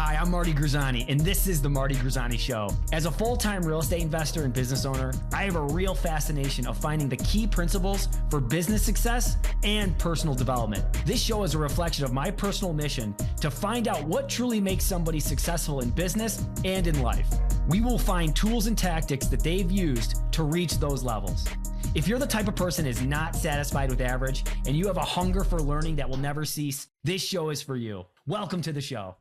Hi, I'm Marty Grizzani, and this is The Marty Grizzani Show. As a full-time real estate investor and business owner, I have a real fascination of finding the key principles for business success and personal development. This show is a reflection of my personal mission to find out what truly makes somebody successful in business and in life. We will find tools and tactics that they've used to reach those levels. If you're the type of person is not satisfied with average and you have a hunger for learning that will never cease, this show is for you. Welcome to the show.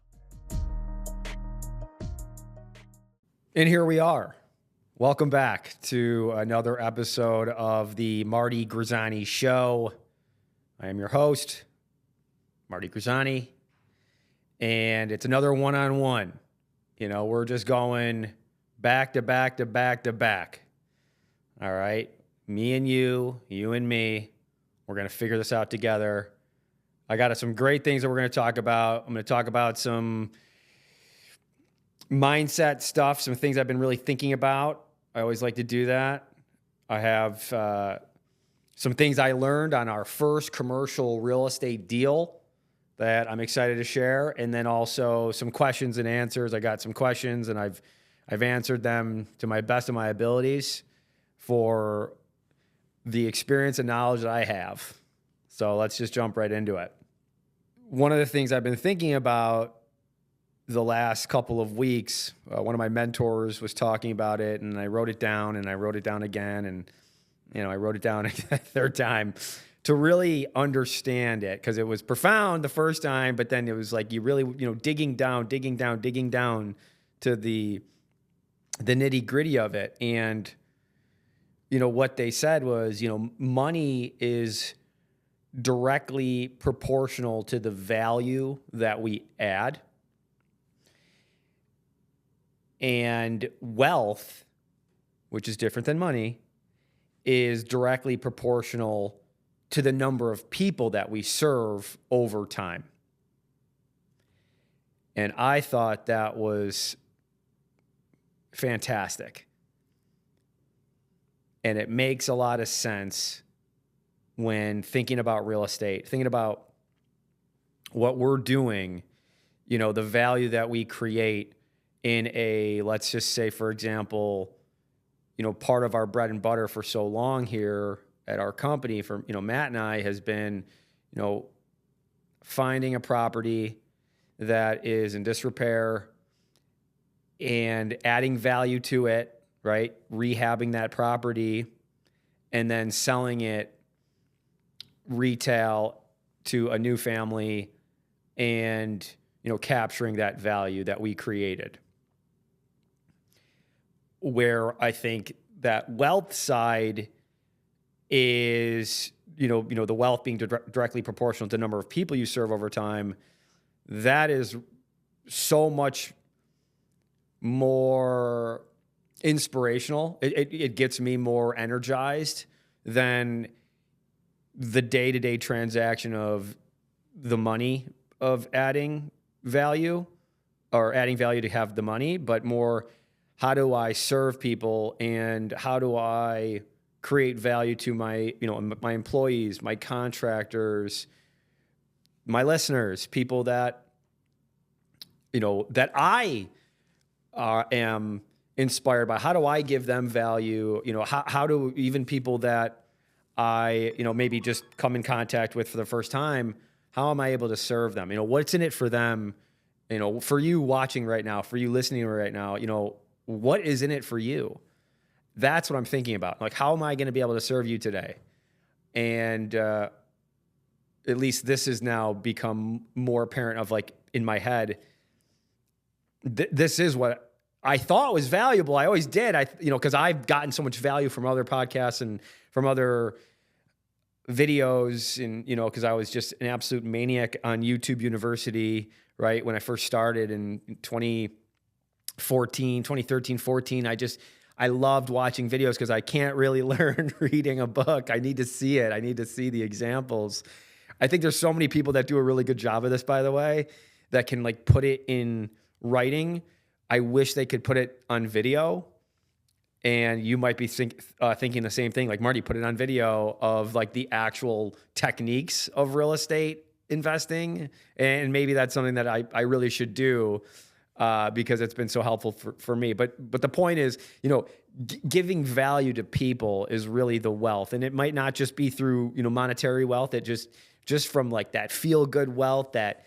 And here we are. Welcome back to another episode of the Marty Grizzani Show. I am your host, Marty Grizzani, and it's another one-on-one. You know, we're just going back to back to back to back. All right? Me and you and me, we're going to figure this out together. I got some great things that we're going to talk about. I'm going to talk about some mindset stuff, some things I've been really thinking about. I always like to do that. I have some things I learned on our first commercial real estate deal that I'm excited to share, and then also some questions and answers. I got some questions, and I've answered them to my best of my abilities for the experience and knowledge that I have. So let's just jump right into it. One of the things I've been thinking about the last couple of weeks, one of my mentors was talking about it, and I wrote it down, and I wrote it down again, and I wrote it down a third time to really understand it, because it was profound the first time, but then it was like you really, digging down to the nitty gritty of it. And what they said was, money is directly proportional to the value that we add. And wealth, which is different than money, is directly proportional to the number of people that we serve over time. And I thought that was fantastic. And it makes a lot of sense when thinking about real estate, thinking about what we're doing, the value that we create in a, let's just say, for example, part of our bread and butter for so long here at our company, for, Matt and I, has been, finding a property that is in disrepair and adding value to it, right? Rehabbing that property and then selling it retail to a new family and, capturing that value that we created. Where I think that wealth side is, the wealth being directly proportional to the number of people you serve over time, that is so much more inspirational. It gets me more energized than the day-to-day transaction of the money of adding value or adding value to have the money, but more, how do I serve people and how do I create value to my, my employees, my contractors, my listeners, people that, that I am inspired by? How do I give them value? How do even people that I, maybe just come in contact with for the first time, how am I able to serve them? What's in it for them? For you watching right now, for you listening right now, what is in it for you? That's what I'm thinking about. Like, how am I going to be able to serve you today? And at least this has now become more apparent of, like, in my head, this is what I thought was valuable. I always did. Because I've gotten so much value from other podcasts and from other videos, and, because I was just an absolute maniac on YouTube University, right? When I first started in 2013, 14, I loved watching videos because I can't really learn reading a book. I need to see it. I need to see the examples. I think there's so many people that do a really good job of this, by the way, that can, like, put it in writing. I wish they could put it on video. And you might be thinking the same thing, like, Marty, put it on video of, like, the actual techniques of real estate investing. And maybe that's something that I really should do. because it's been so helpful for me. But the point is, giving value to people is really the wealth. And it might not just be through, monetary wealth. It just from like that feel good wealth, that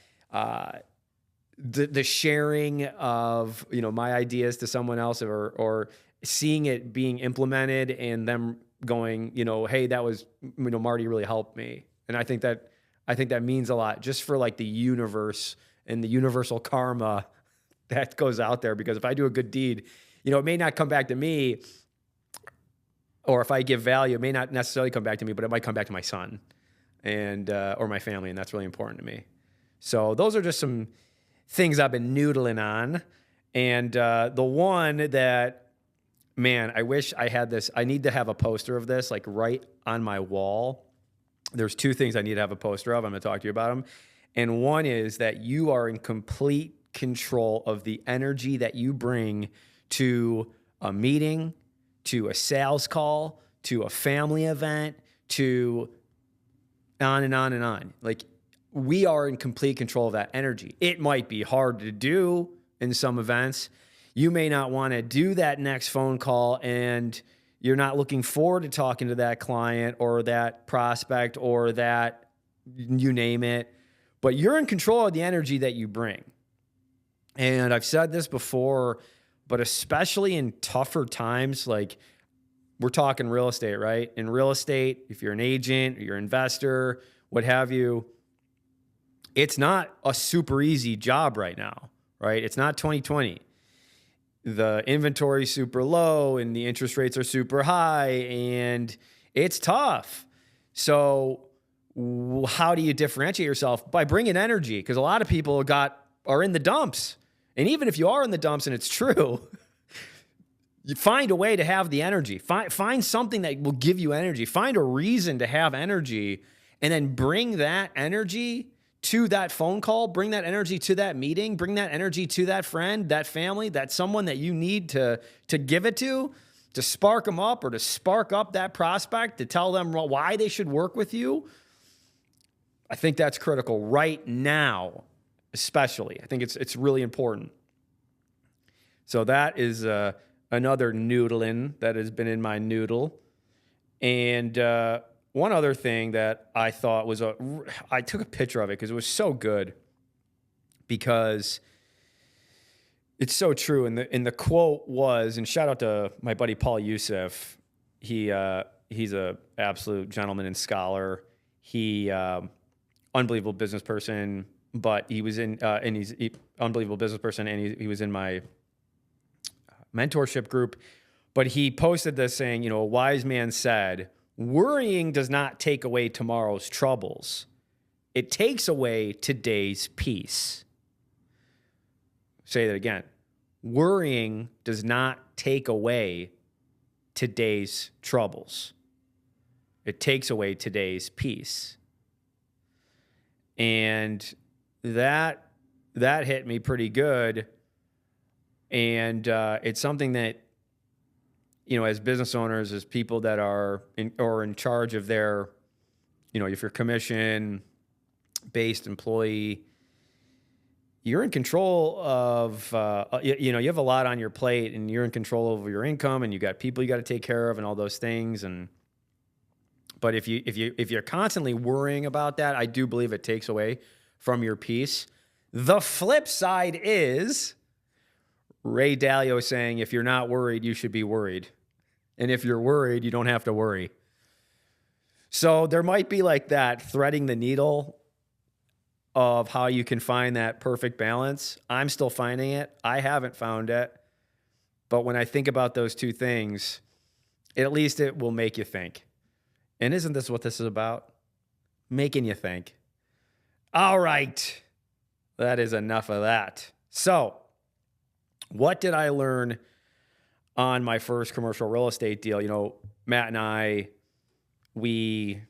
the sharing of, my ideas to someone else, or seeing it being implemented and them going, hey, that was, Marty really helped me. And I think that means a lot just for like the universe and the universal karma that goes out there. Because if I do a good deed, it may not come back to me, or if I give value, it may not necessarily come back to me, but it might come back to my son and or my family, and that's really important to me. So those are just some things I've been noodling on. And the one that, man, I wish I had this. I need to have a poster of this, like right on my wall. There's two things I need to have a poster of. I'm going to talk to you about them. And one is that you are in complete control of the energy that you bring to a meeting, to a sales call, to a family event, to on and on and on. Like, we are in complete control of that energy. It might be hard to do in some events. You may not want to do that next phone call, and you're not looking forward to talking to that client or that prospect or that, you name it, but you're in control of the energy that you bring. And I've said this before, but especially in tougher times, like we're talking real estate, right? In real estate, if you're an agent or you're an investor, what have you, it's not a super easy job right now, right? It's not 2020. The inventory is super low and the interest rates are super high and it's tough. So how do you differentiate yourself? By bringing energy, because a lot of people are in the dumps. And even if you are in the dumps and it's true, you find a way to have the energy. Find something that will give you energy. Find a reason to have energy, and then bring that energy to that phone call, bring that energy to that meeting, bring that energy to that friend, that family, that someone that you need to give it to spark them up, or to spark up that prospect, to tell them why they should work with you. I think that's critical right now, especially. I think it's really important. So that is another noodling that has been in my noodle. And one other thing that I thought was I took a picture of it because it was so good, because it's so true. And the quote was, and shout out to my buddy Paul Youssef. He's a absolute gentleman and scholar. He unbelievable business person, but he was in unbelievable business person, and he was in my mentorship group. But he posted this saying, a wise man said, "Worrying does not take away tomorrow's troubles. It takes away today's peace." Say that again. Worrying does not take away today's troubles. It takes away today's peace. And that hit me pretty good. And it's something that, as business owners, as people that are in charge of their, if you're commission-based employee, you're in control of, you have a lot on your plate, and you're in control over your income, and you got people you got to take care of and all those things. But if you're constantly worrying about that, I do believe it takes away from your peace. The flip side is Ray Dalio saying, if you're not worried, you should be worried. And if you're worried, you don't have to worry. So there might be like that threading the needle of how you can find that perfect balance. I'm still finding it. I haven't found it. But when I think about those two things, at least it will make you think. And isn't this what this is about? Making you think. All right. That is enough of that. So, what did I learn on my first commercial real estate deal? Matt and I, we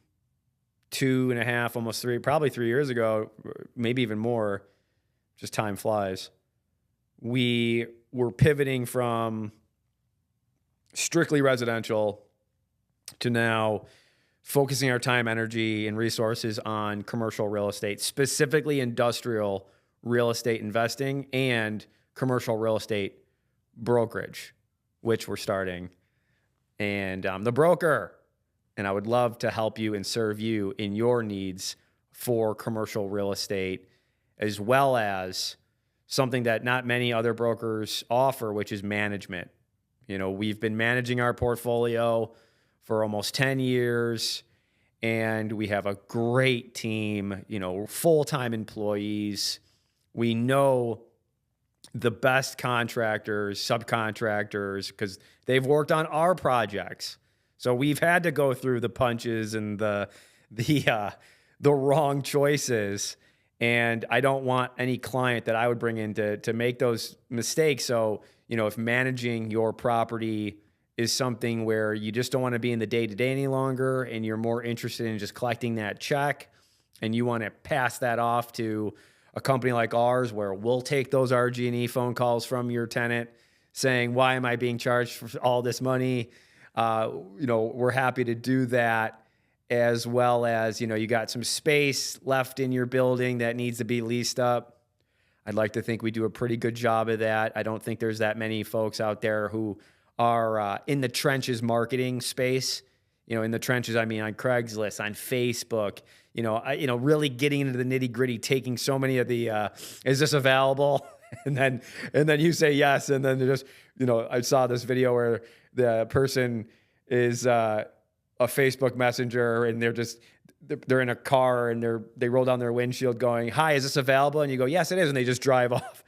2.5, almost 3, probably 3 years ago, maybe even more, just time flies, we were pivoting from strictly residential to now focusing our time, energy, and resources on commercial real estate, specifically industrial real estate investing and commercial real estate brokerage, which we're starting. And I'm the broker, and I would love to help you and serve you in your needs for commercial real estate, as well as something that not many other brokers offer, which is management. You know, we've been managing our portfolio for almost 10 years, and we have a great team, you know, full-time employees. We know the best contractors, subcontractors, because they've worked on our projects. So we've had to go through the punches and the wrong choices. And I don't want any client that I would bring in to make those mistakes. So, you know, if managing your property is something where you just don't want to be in the day-to-day any longer, and you're more interested in just collecting that check, and you want to pass that off to a company like ours, where we'll take those RG&E phone calls from your tenant saying, why am I being charged for all this money? You know, we're happy to do that, as well as, you know, you got some space left in your building that needs to be leased up. I'd like to think we do a pretty good job of that. I don't think there's that many folks out there who are in the trenches marketing space. You know, in the trenches, I mean on Craigslist, on Facebook, you know, really getting into the nitty gritty, taking so many of the, is this available? and then you say yes. And then just, you know, I saw this video where the person is a Facebook messenger, and they're in a car, and they roll down their windshield going, hi, is this available? And you go, yes, it is. And they just drive off.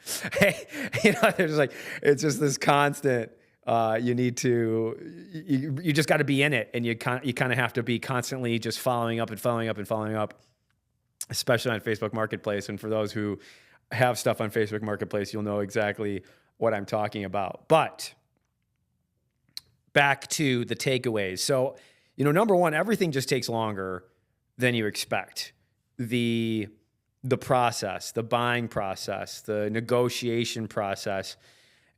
You know, they're just like, it's just this constant, you just got to be in it, and you kind of have to be constantly just following up, especially on Facebook Marketplace. And for those who have stuff on Facebook Marketplace, you'll know exactly what I'm talking about. But back to the takeaways. So, you know, number one, everything just takes longer than you expect. The process, the buying process, the negotiation process.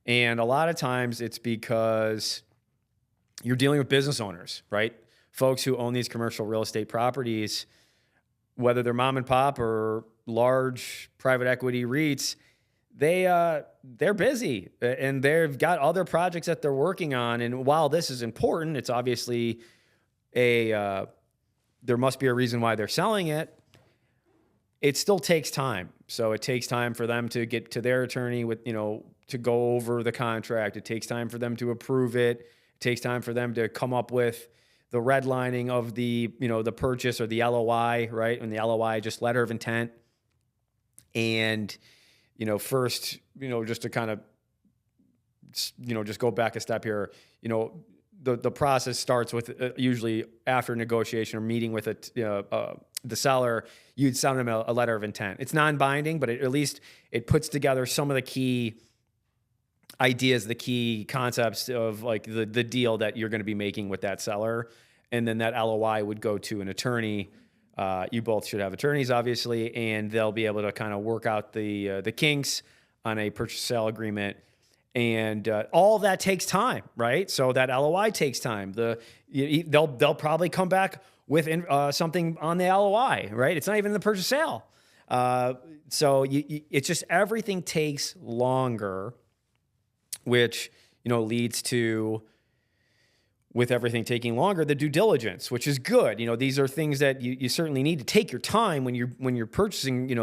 And a lot of times it's because you're dealing with business owners, right? Folks who own these commercial real estate properties, whether they're mom and pop or large private equity REITs, they're busy, and they've got other projects that they're working on. And while this is important, it's obviously there must be a reason why they're selling it. It still takes time. So it takes time for them to get to their attorney with, you know, to go over the contract. It takes time for them to approve it. It takes time for them to come up with the redlining of the, you know, the purchase or the LOI, right? And the LOI, just letter of intent. And, you know, first, you know, just to kind of, you know, just go back a step here, you know, the process starts with usually after negotiation or meeting with the seller, you'd send them a letter of intent. It's non-binding, but at least it puts together some of the key ideas, the key concepts of like the deal that you're going to be making with that seller. And then that LOI would go to an attorney. You both should have attorneys, obviously, and they'll be able to kind of work out the kinks on a purchase sale agreement. And all that takes time, right? So that LOI takes time. They'll probably come back with something on the LOI, right? It's not even the purchase sale. So it's just everything takes longer, which, you know, leads to, with everything taking longer, the due diligence, which is good. You know, these are things that you certainly need to take your time when you're purchasing,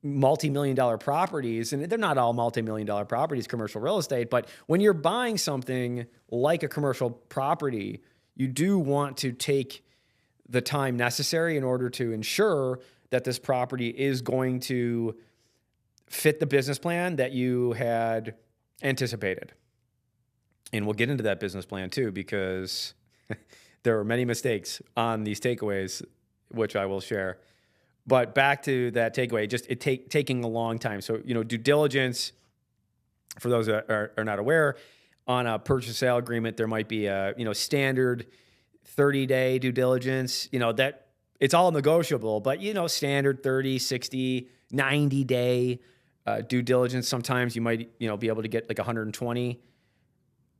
multi-million-dollar properties, and they're not all multi-million-dollar properties, commercial real estate, but when you're buying something like a commercial property, you do want to take the time necessary in order to ensure that this property is going to fit the business plan that you had anticipated. And we'll get into that business plan too, because there are many mistakes on these takeaways, which I will share. But back to that takeaway, just taking a long time. So, you know, due diligence, for those that are not aware, on a purchase sale agreement, there might be a, you know, standard 30-day due diligence. You know, that it's all negotiable, but, you know, standard 30, 60, 90-day due diligence. Sometimes you might, you know, be able to get like 120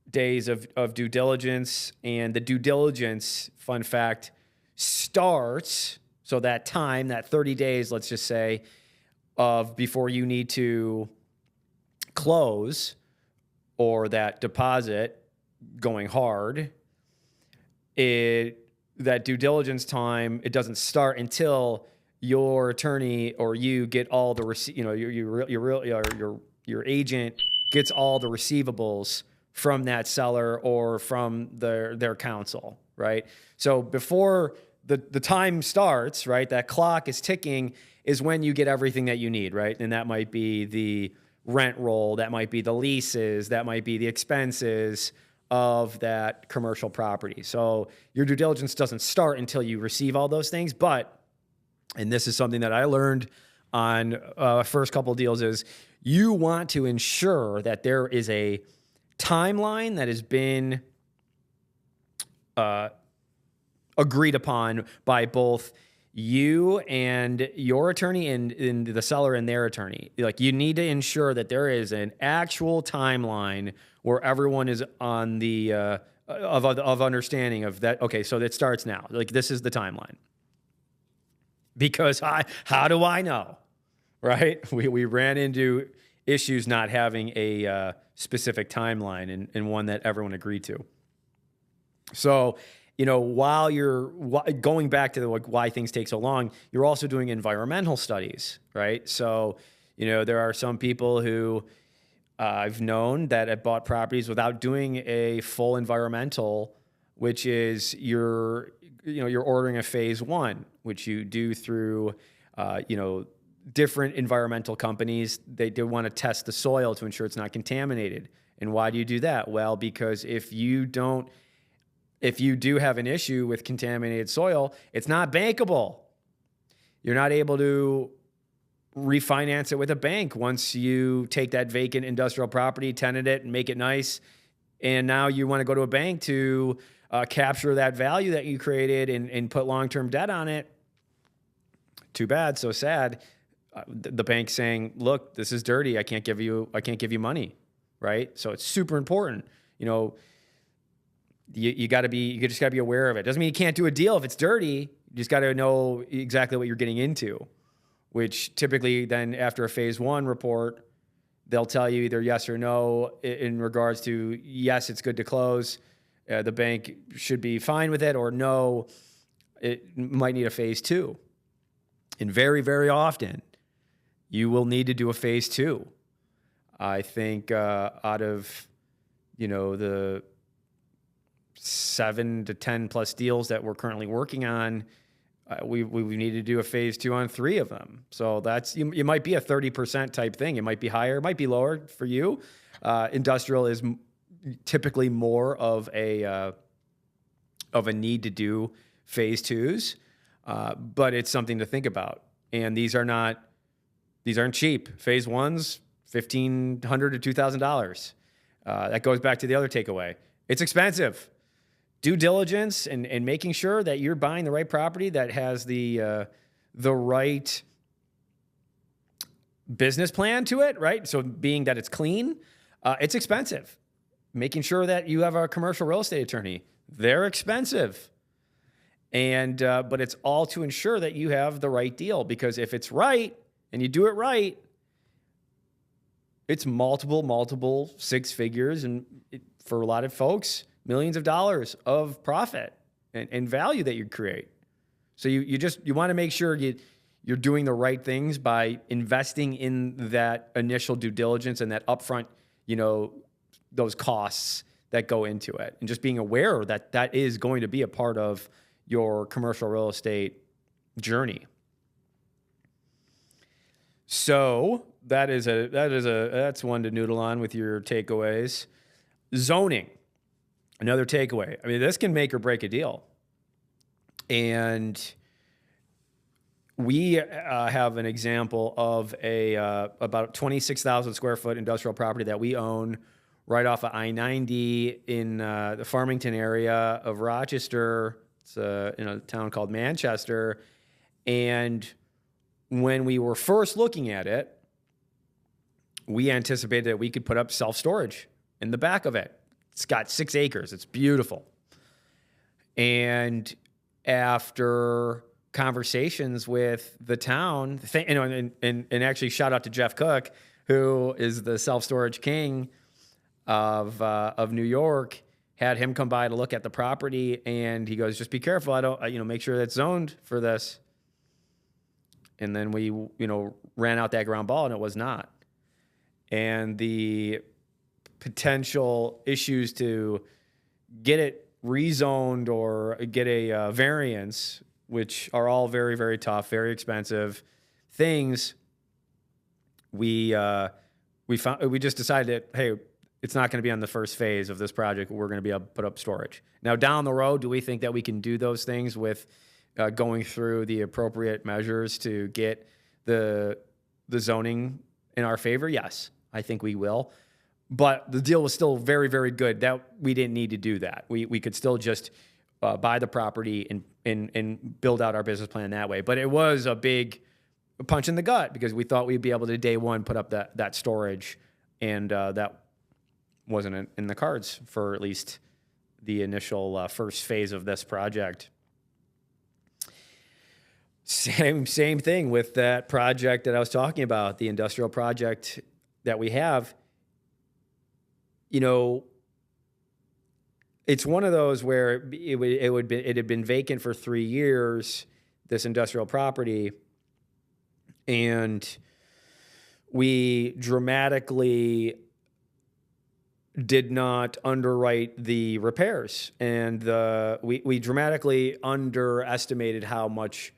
days of due diligence. And the due diligence, fun fact, starts... So that time, that 30 days, let's just say, of before you need to close or that deposit going hard, that due diligence time, it doesn't start until your attorney or you get all the your agent gets all the receivables from that seller or from their counsel, right? So before the time starts, right, that clock is ticking, is when you get everything that you need, right? And that might be the rent roll, that might be the leases, that might be the expenses of that commercial property. So your due diligence doesn't start until you receive all those things. But, and this is something that I learned on first couple of deals, is you want to ensure that there is a timeline that has been agreed upon by both you and your attorney and the seller and their attorney. Like, you need to ensure that there is an actual timeline where everyone is on the of understanding of that. Okay, so it starts now. Like, this is the timeline. Because how do I know, right? We ran into issues not having a specific timeline and one that everyone agreed to. So, while you're going back to why things take so long, you're also doing environmental studies, right? So, there are some people who I've known that have bought properties without doing a full environmental, which is you're ordering a phase one, which you do through, different environmental companies. They do want to test the soil to ensure it's not contaminated. And why do you do that? Well, because if you do have an issue with contaminated soil, it's not bankable. You're not able to refinance it with a bank once you take that vacant industrial property, tenant it, and make it nice. And now you want to go to a bank to capture that value that you created and put long-term debt on it. Too bad, so sad. The bank's saying, "Look, this is dirty. I can't give you money." Right? So it's super important. You just got to be aware of it. Doesn't mean you can't do a deal if it's dirty. You just got to know exactly what you're getting into, which typically then after a phase one report, they'll tell you either yes or no in regards to yes, it's good to close. The bank should be fine with it, or no, it might need a phase two. And very, very often, you will need to do a phase two. I think out of, the 7 to 10 plus deals that we're currently working on, we need to do a phase two on 3 of them. So that's, it might be a 30% type thing. It might be higher, it might be lower for you. Industrial is typically more of a need to do phase twos, but it's something to think about. And these aren't cheap. Phase ones, $1,500 to $2,000. That goes back to the other takeaway. It's expensive. Due diligence and making sure that you're buying the right property that has the right business plan to it, right? So being that it's clean, it's expensive. Making sure that you have a commercial real estate attorney, they're expensive. And but it's all to ensure that you have the right deal, because if it's right and you do it right, it's multiple 6 figures, and for a lot of folks, millions of dollars of profit and value that you create. So you want to make sure you're doing the right things by investing in that initial due diligence and that upfront, those costs that go into it, and just being aware that that is going to be a part of your commercial real estate journey. So that's one to noodle on with your takeaways. Zoning, another takeaway. I mean, this can make or break a deal. And we have an example of about 26,000 square foot industrial property that we own right off of I-90 in the Farmington area of Rochester. It's in a town called Manchester. And when we were first looking at it, we anticipated that we could put up self-storage in the back of it. It's got 6 acres. It's beautiful. And after conversations with the town, and actually shout out to Jeff Cook, who is the self-storage king of New York, had him come by to look at the property, and he goes, just be careful. Make sure that's zoned for this. And then we, ran out that ground ball, and it was not. And the potential issues to get it rezoned or get a variance, which are all very, very tough, very expensive things, we just decided that, hey, it's not going to be on the first phase of this project. We're going to be able to put up storage. Now, down the road, do we think that we can do those things with going through the appropriate measures to get the zoning in our favor? Yes, I think we will. But the deal was still very, very good that we didn't need to do that. We could still just buy the property and build out our business plan that way. But it was a big punch in the gut because we thought we'd be able to day one put up that storage, and that wasn't in the cards for at least the initial first phase of this project. Same thing with that project that I was talking about, the industrial project that we have. It's one of those where it had been vacant for 3 years, this industrial property, and we dramatically did not underwrite the repairs, and we dramatically underestimated how much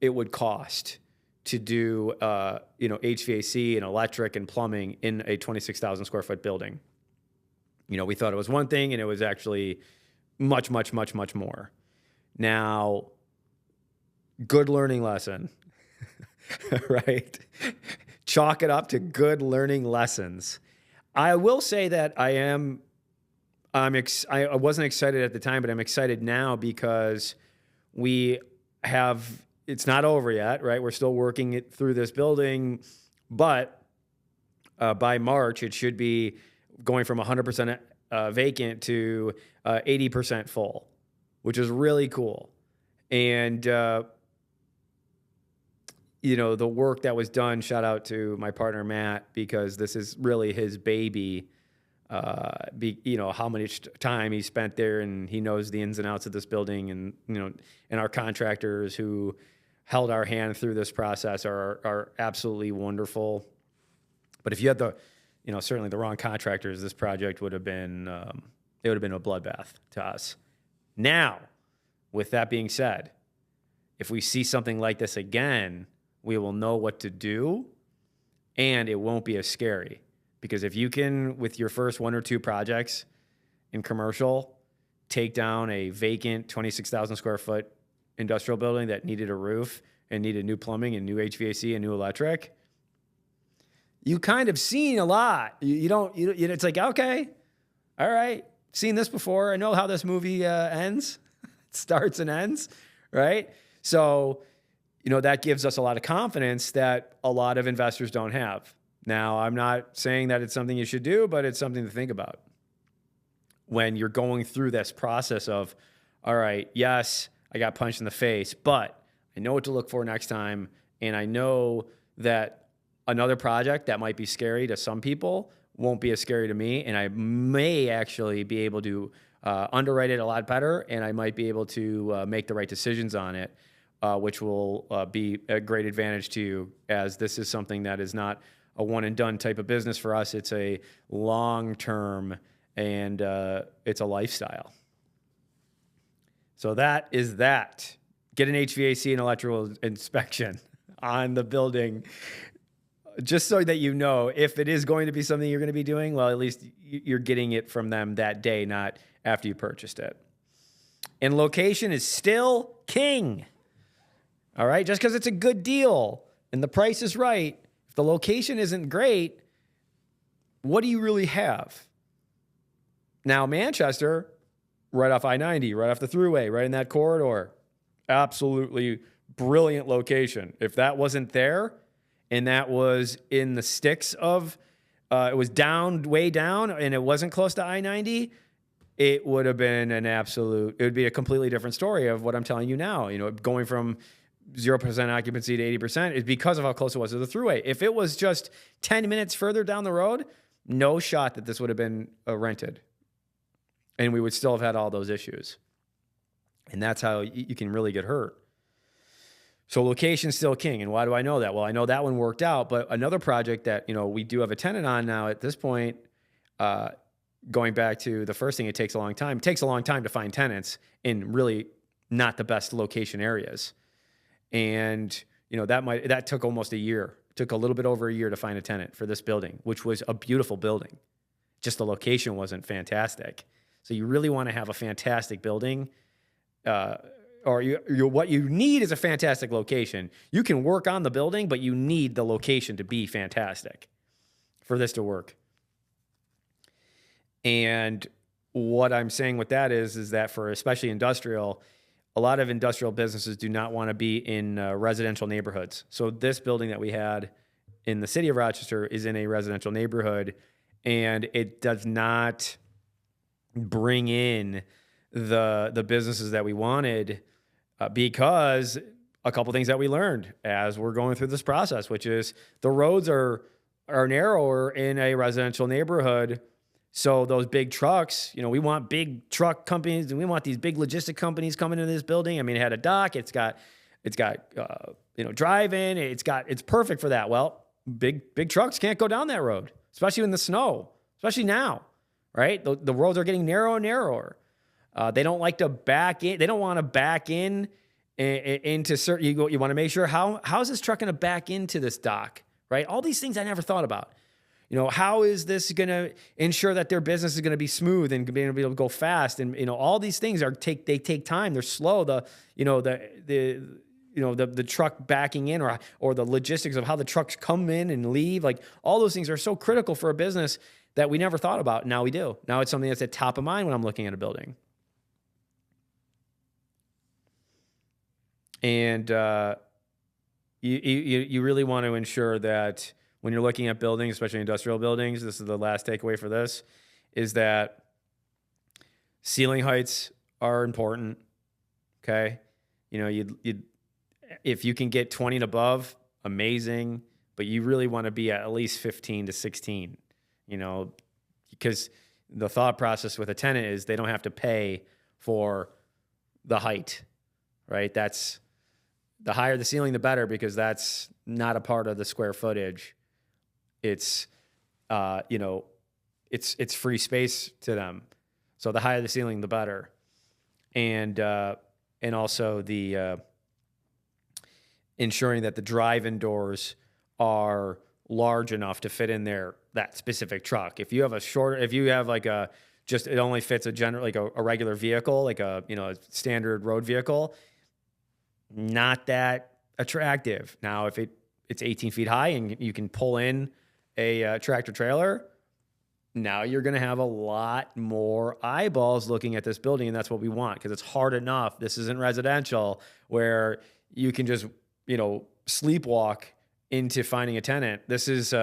it would cost to do HVAC and electric and plumbing in a 26,000 square foot building. We thought it was one thing, and it was actually much, much, much, much more. Now, good learning lesson, right? Chalk it up to good learning lessons. I will say that I wasn't excited at the time, but I'm excited now because it's not over yet, right? We're still working it through this building, but by March, it should be going from 100% vacant to 80% full, which is really cool. And, the work that was done, shout out to my partner, Matt, because this is really his baby. How much time he spent there, and he knows the ins and outs of this building, and, and our contractors who held our hand through this process are absolutely wonderful. But if you had certainly the wrong contractors, this project would have been, it would have been a bloodbath to us. Now, with that being said, if we see something like this again, we will know what to do, and it won't be as scary. Because if you can, with your first one or two projects in commercial, take down a vacant 26,000 square foot industrial building that needed a roof and needed new plumbing and new HVAC and new electric, you kind of seen a lot. It's like, okay, all right, seen this before. I know how this movie ends. It starts and ends, right? So, that gives us a lot of confidence that a lot of investors don't have. Now, I'm not saying that it's something you should do, but it's something to think about when you're going through this process of, all right, yes, I got punched in the face, but I know what to look for next time, and I know that another project that might be scary to some people won't be as scary to me, and I may actually be able to underwrite it a lot better, and I might be able to make the right decisions on it, which will be a great advantage to you, as this is something that is not a one-and-done type of business for us. It's a long-term, and it's a lifestyle. So that is that. Get an HVAC and electrical inspection on the building, just so that you know if it is going to be something you're going to be doing, well, at least you're getting it from them that day, not after you purchased it. And location is still king. All right? Just because it's a good deal and the price is right, if the location isn't great, what do you really have? Now, Manchester, right off I-90, right off the thruway, right in that corridor, absolutely brilliant location. If that wasn't there, and that was in the sticks of, it was down, way down, and it wasn't close to I-90, it would have been it would be a completely different story of what I'm telling you now. Going from 0% occupancy to 80% is because of how close it was to the thruway. If it was just 10 minutes further down the road, no shot that this would have been rented. And we would still have had all those issues. And that's how you can really get hurt. So location's still king. And why do I know that? Well, I know that one worked out, but another project that, we do have a tenant on now at this point, going back to the first thing, it takes a long time. It takes a long time to find tenants in really not the best location areas. And, that took almost a year. It took a little bit over a year to find a tenant for this building, which was a beautiful building. Just the location wasn't fantastic. So you really want to have a fantastic building, or what you need is a fantastic location. You can work on the building, but you need the location to be fantastic for this to work. And what I'm saying with that is that for especially industrial, a lot of industrial businesses do not want to be in residential neighborhoods. So this building that we had in the city of Rochester is in a residential neighborhood, and it does not bring in the businesses that we wanted because a couple things that we learned as we're going through this process, which is the roads are narrower in a residential neighborhood. So those big trucks, we want big truck companies, and we want these big logistic companies coming into this building. I mean, it had a dock, it's got drive-in, it's perfect for that. Well, big trucks can't go down that road, especially in the snow, especially now, right? The roads are getting narrower and narrower. They don't like to back in. They don't want to back in into certain. You want to make sure how's this truck going to back into this dock, right? All these things I never thought about. How is this going to ensure that their business is going to be smooth and being able to go fast? And, all these things they take time. They're slow. The truck backing in or the logistics of how the trucks come in and leave, like all those things are so critical for a business that we never thought about. Now we do. Now it's something that's at top of mind when I'm looking at a building. And you really want to ensure that when you're looking at buildings, especially industrial buildings, this is the last takeaway for this, is that ceiling heights are important. Okay. If you can get 20 and above, amazing, but you really want to be at least 15 to 16, because the thought process with a tenant is they don't have to pay for the height, right? That's the higher the ceiling, the better, because that's not a part of the square footage. It's, it's free space to them. So the higher the ceiling, the better. And also the ensuring that the drive-in doors are large enough to fit in that specific truck. If you have it only fits a regular vehicle, like a standard road vehicle, not that attractive. Now, if it's 18 feet high and you can pull in a tractor trailer, now you're going to have a lot more eyeballs looking at this building, and that's what we want, because it's hard enough. This isn't residential where you can just, sleepwalk into finding a tenant. This is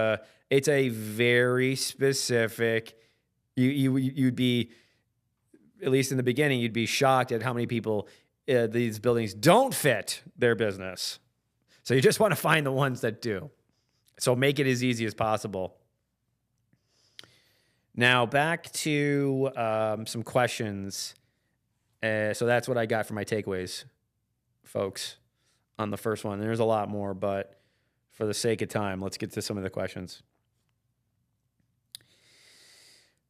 it's a very specific. You'd be, at least in the beginning, you'd be shocked at how many people these buildings don't fit their business. So you just want to find the ones that do. So make it as easy as possible. Now back to some questions. So that's what I got for my takeaways, folks, on the first one. There's a lot more, but for the sake of time, let's get to some of the questions.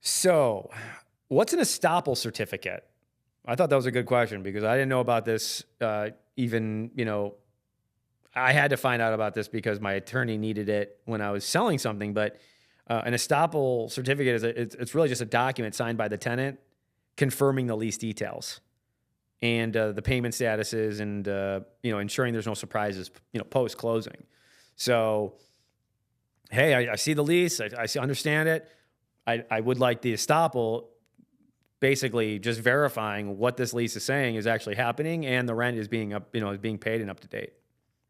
So, what's an estoppel certificate? I thought that was a good question because I didn't know about this. I had to find out about this because my attorney needed it when I was selling something. But an estoppel certificate it's really just a document signed by the tenant confirming the lease details and the payment statuses and ensuring there's no surprises post closing. So, hey, I see the lease. I understand it. I would like the estoppel, basically just verifying what this lease is saying is actually happening and the rent is being paid and up to date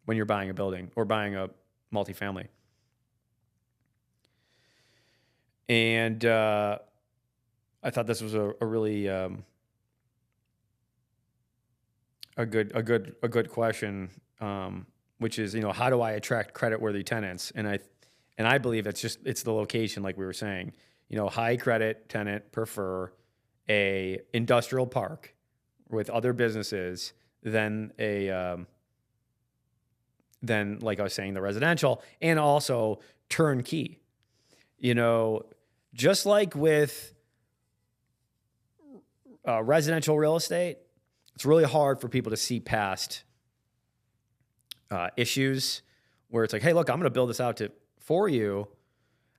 when you're buying a building or buying a multifamily. And I thought this was a really a good question which is, how do I attract credit-worthy tenants? And I believe it's the location, like we were saying. High credit tenant prefer a industrial park with other businesses than than, like I was saying, the residential, and also turnkey. Just like with residential real estate, it's really hard for people to see past issues where it's like, hey, look, I'm going to build this out for you.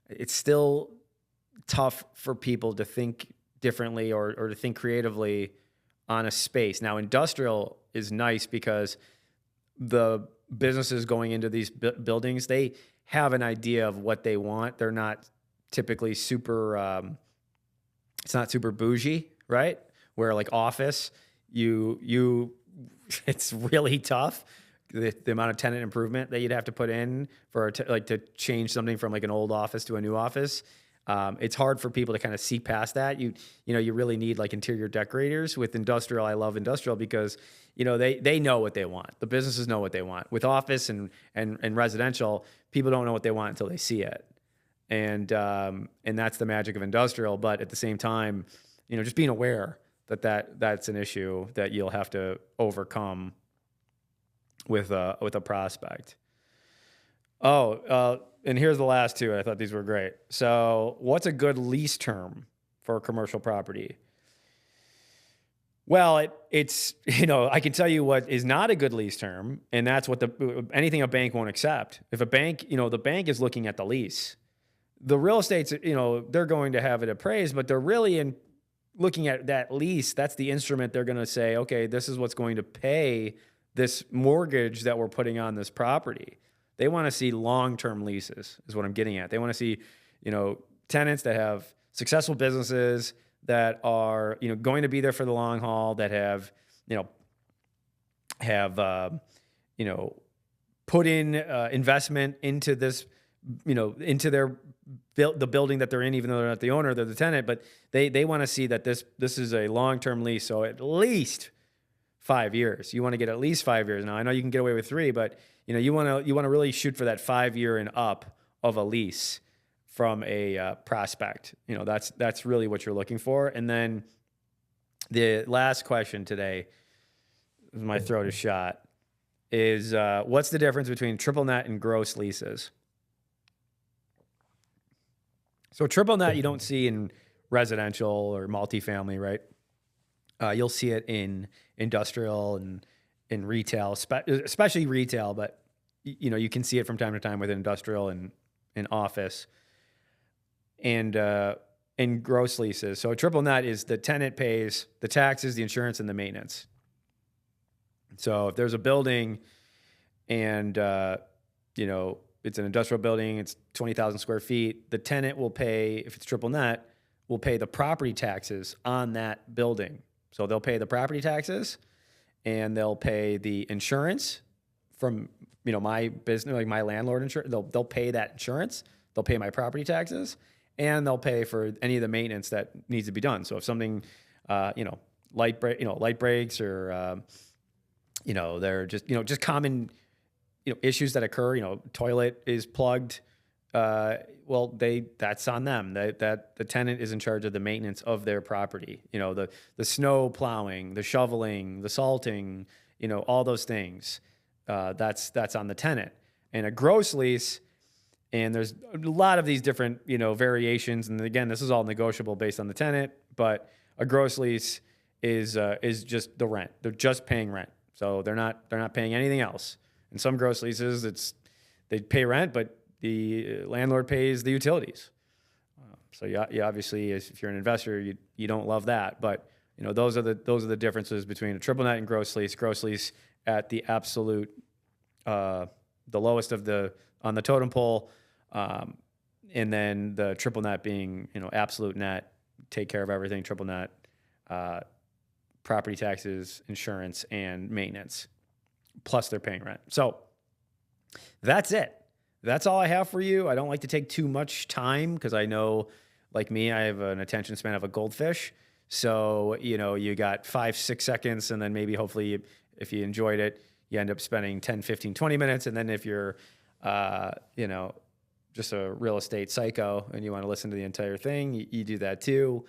It's still tough for people to think differently or to think creatively on a space. Now, industrial is nice because the businesses going into these buildings, they have an idea of what they want. They're not typically super, it's not super bougie, right? Where like office, it's really tough. The amount of tenant improvement that you'd have to put in for to change something from like an old office to a new office. It's hard for people to kind of see past that. You really need like interior decorators. With industrial, I love industrial because, they know what they want. The businesses know what they want. With office and residential, people don't know what they want until they see it. And that's the magic of industrial. But at the same time, just being aware that's an issue that you'll have to overcome with a prospect. And here's the last two. I thought these were great. So what's a good lease term for a commercial property? Well, it's I can tell you what is not a good lease term, and that's what anything a bank won't accept. If a bank, the bank is looking at the lease, the real estate's, they're going to have it appraised, but they're really looking at that lease. That's the instrument they're going to say, okay, this is what's going to pay this mortgage that we're putting on this property. They want to see long-term leases is what I'm getting at. They want to see, tenants that have successful businesses that are, going to be there for the long haul, that have put in investment into this, into the building that they're in, even though they're not the owner, they're the tenant, but they want to see that this is a long-term lease. So at least 5 years. You want to get at least 5 years. Now I know you can get away with 3, but you want to really shoot for that 5 year and up of a lease from a prospect. That's really what you're looking for. And then the last question today, my throat is shot, is what's the difference between triple net and gross leases? So triple net you don't see in residential or multifamily, right? You'll see it in industrial and in retail, especially retail, but you can see it from time to time with industrial and in office and gross leases. So triple net is the tenant pays the taxes, the insurance, and the maintenance. So if there's a building and it's an industrial building, it's 20,000 square feet, the tenant will pay, if it's triple net, will pay the property taxes on that building. So they'll pay the property taxes and they'll pay the insurance from, my business, like my landlord insurance. They'll pay that insurance. They'll pay my property taxes and they'll pay for any of the maintenance that needs to be done. So if something, light breaks or, they're just common, issues that occur, toilet is plugged. That's on them. That the tenant is in charge of the maintenance of their property. The snow plowing, the shoveling, the salting, all those things. That's on the tenant. And a gross lease, and there's a lot of these different, variations. And again, this is all negotiable based on the tenant. But a gross lease is just the rent. They're just paying rent, so they're not paying anything else. In some gross leases, they pay rent, but the landlord pays the utilities. So you obviously, if you're an investor, you don't love that. But those are the differences between a triple net and gross lease. Gross lease at the absolute, the lowest on the totem pole, and then the triple net being absolute net, take care of everything. Triple net, property taxes, insurance, and maintenance. Plus they're paying rent. So that's it. That's all I have for you. I don't like to take too much time because I know, like me, I have an attention span of a goldfish. So, you got 5-6 seconds, and then maybe hopefully if you enjoyed it, you end up spending 10, 15, 20 minutes. And then if you're, just a real estate psycho and you want to listen to the entire thing, you do that too.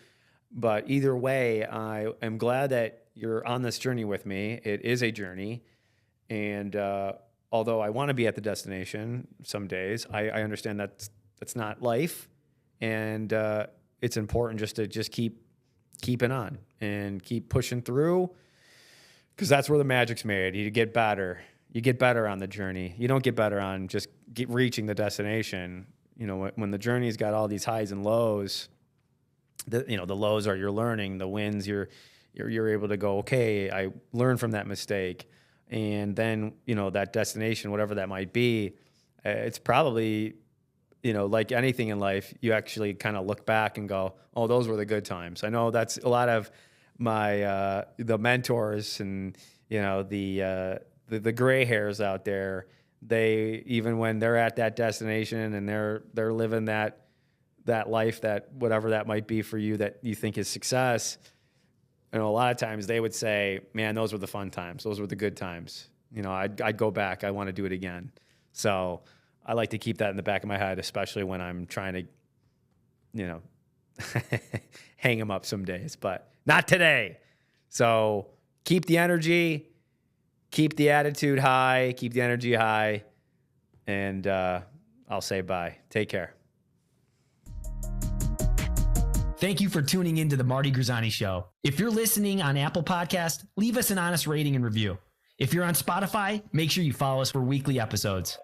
But either way, I am glad that you're on this journey with me. It is a journey. And although I want to be at the destination some days, I understand that's not life. And it's important just to keep keeping on and keep pushing through, because that's where the magic's made. You get better. You get better on the journey. You don't get better on just reaching the destination. When the journey's got all these highs and lows, the lows are your learning. The wins, you're able to go, okay, I learned from that mistake. And then, that destination, whatever that might be, it's probably, like anything in life, you actually kind of look back and go, oh, those were the good times. I know that's a lot of my, the mentors and, the gray hairs out there. They, even when they're at that destination and they're living that life, that whatever that might be for you that you think is success, a lot of times they would say, man, those were the fun times. Those were the good times. I'd go back. I want to do it again. So I like to keep that in the back of my head, especially when I'm trying to, hang them up some days, but not today. So keep the energy, keep the attitude high, keep the energy high, and I'll say bye. Take care. Thank you for tuning into the Marty Grisani Show. If you're listening on Apple Podcast, leave us an honest rating and review. If you're on Spotify, make sure you follow us for weekly episodes.